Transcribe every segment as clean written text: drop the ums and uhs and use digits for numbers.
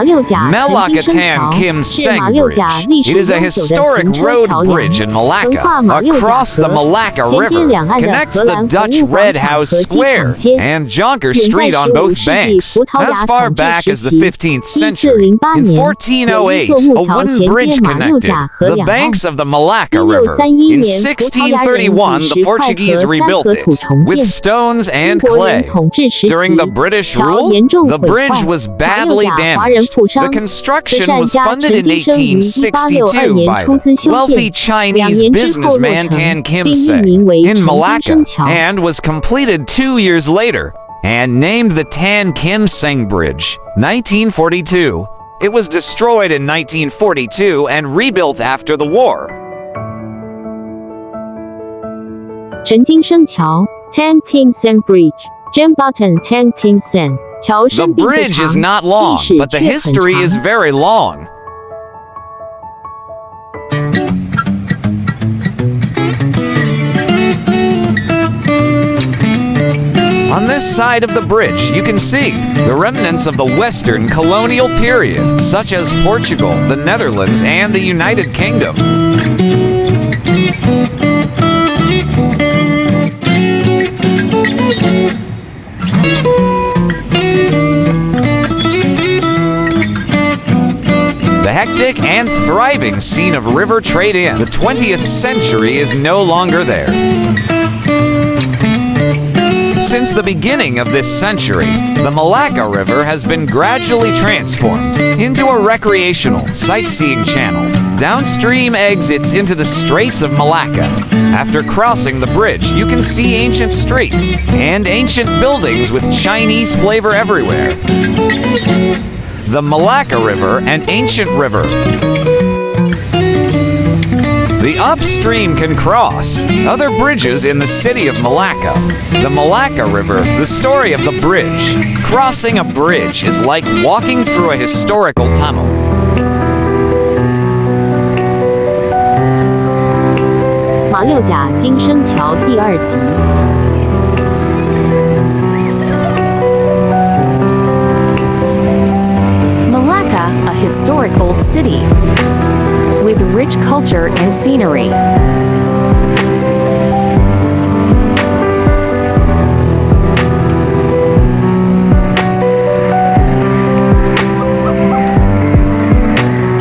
Melaka Tan Kim Seng Bridge. It is a historic road bridge in Malacca across the Malacca River. Connects the Dutch Red House Square and Jonker Street on both banks. As far back as the 15th century, in 1408, a wooden bridge connected the banks of the Malacca River. In 1631, the Portuguese rebuilt it with stones and clay. During the British rule, the bridge was badly damaged. The construction was funded in 1862 by the wealthy Chinese businessman Tan Kim Seng in Malacca and was completed 2 years later and named the Tan Kim Seng Bridge, 1942. It was destroyed in 1942 and rebuilt after the war. 神经生桥 Tan Kim Seng Bridge Jambatan Tan Kim Seng The bridge is not long, but the history is very long. On this side of the bridge, you can see the remnants of the Western colonial period, such as Portugal, the Netherlands, and the United Kingdom. The hectic and thriving scene of river trade in the 20th century is no longer there. Since the beginning of this century, the Malacca River has been gradually transformed into a recreational sightseeing channel. Downstream exits into the Straits of Malacca. After crossing the bridge, you can see ancient streets and ancient buildings with Chinese flavor everywhere. The Malacca River, an ancient river. The upstream can cross other bridges in the city of Malacca. The Malacca River, the story of the bridge. Crossing a bridge is like walking through a historical tunnel. Malacca, a historic old city with rich culture and scenery.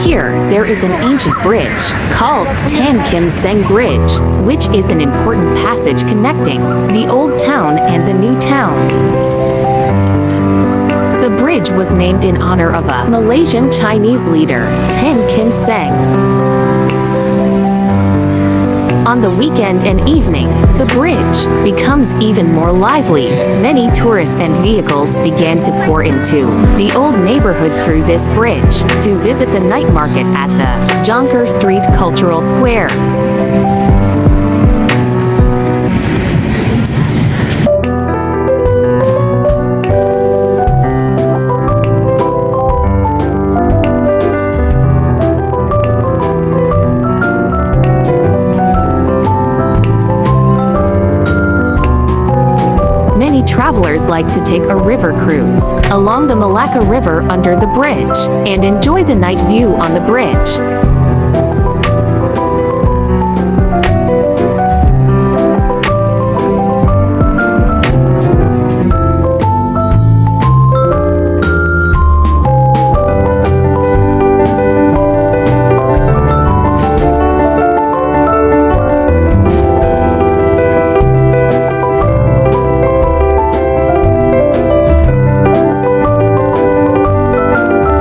Here, there is an ancient bridge called Tan Kim Seng Bridge, which is an important passage connecting the old town and the new town. The bridge was named in honor of a Malaysian Chinese leader, Tan Kim Seng. On the weekend and evening, the bridge becomes even more lively. Many tourists and vehicles began to pour into the old neighborhood through this bridge to visit the night market at the Jonker Street Cultural Square. Travelers like to take a river cruise along the Malacca River under the bridge and enjoy the night view on the bridge.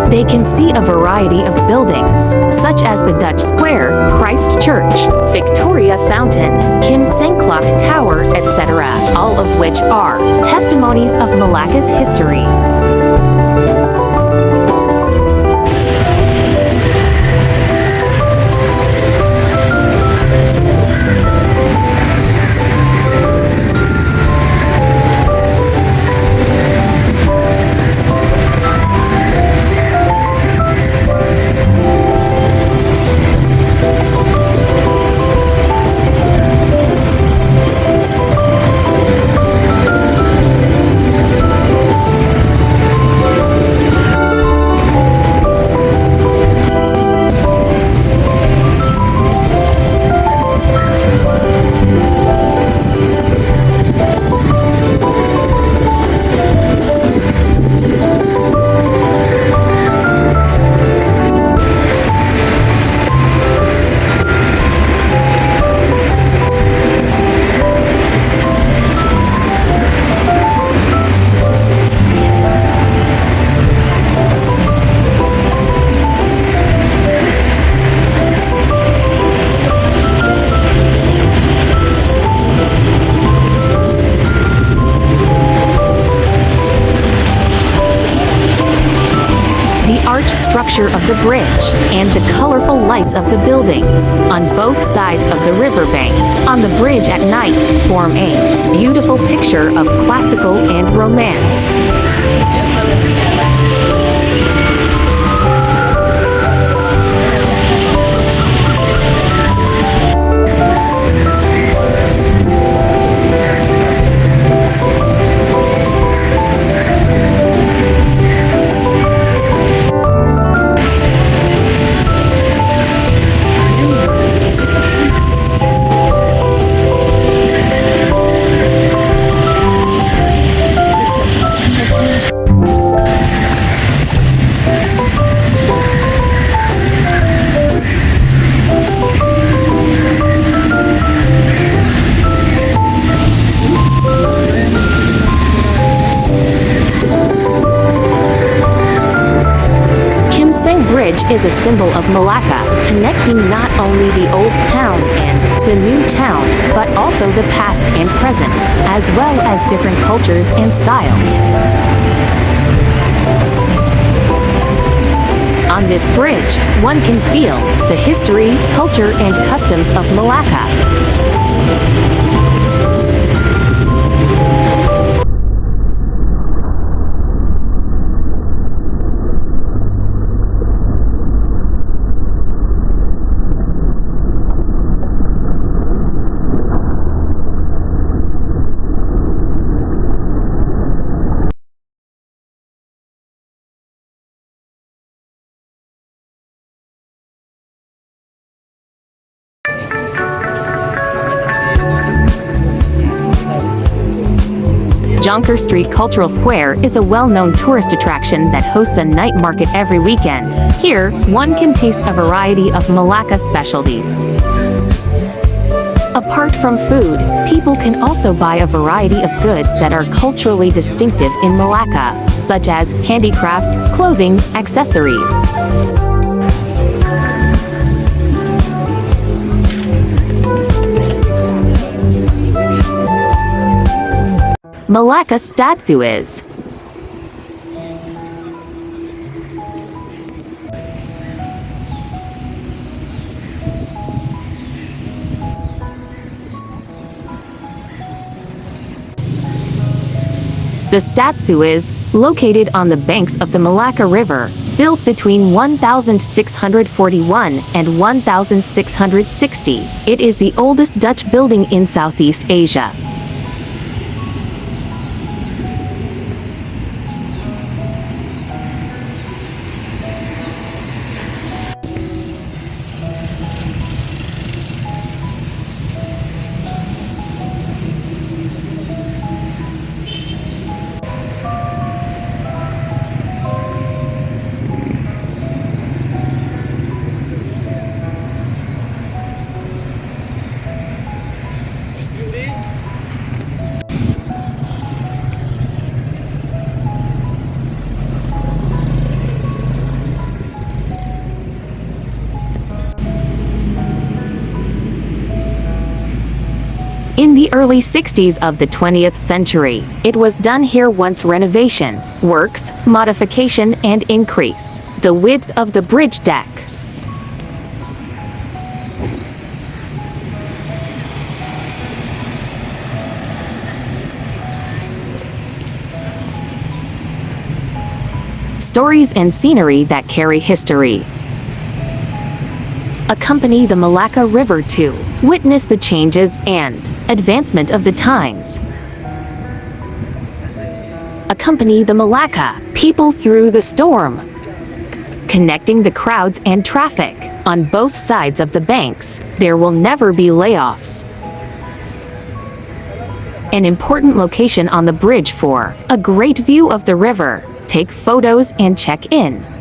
They can see a variety of buildings, such as the Dutch Square, Christ Church, Victoria Fountain, Kim Seng Clock Tower, etc., all of which are testimonies of Malacca's history. arch structure of the bridge, and the colorful lights of the buildings on both sides of the riverbank on the bridge at night form a beautiful picture of classical and romance. Bridge is a symbol of Malacca, connecting not only the old town and the new town, but also the past and present, as well as different cultures and styles. On this bridge, one can feel the history, culture, and customs of Malacca. Jonker Street Cultural Square is a well-known tourist attraction that hosts a night market every weekend. Here, one can taste a variety of Malacca specialties. Apart from food, people can also buy a variety of goods that are culturally distinctive in Malacca, such as handicrafts, clothing, accessories. Malacca Studhuys. The Studhuys, located on the banks of the Malacca River, built between 1641 and 1660. It is the oldest Dutch building in Southeast Asia. In the early 60s of the 20th century, it was done here once renovation, works, modification and increase the width of the bridge deck. Stories and scenery that carry history. Accompany the Malacca River to witness the changes and advancement of the times. Accompany the Malacca people through the storm, connecting the crowds and traffic. On both sides of the banks, there will never be layoffs. An important location on the bridge for a great view of the river. Take photos and check in.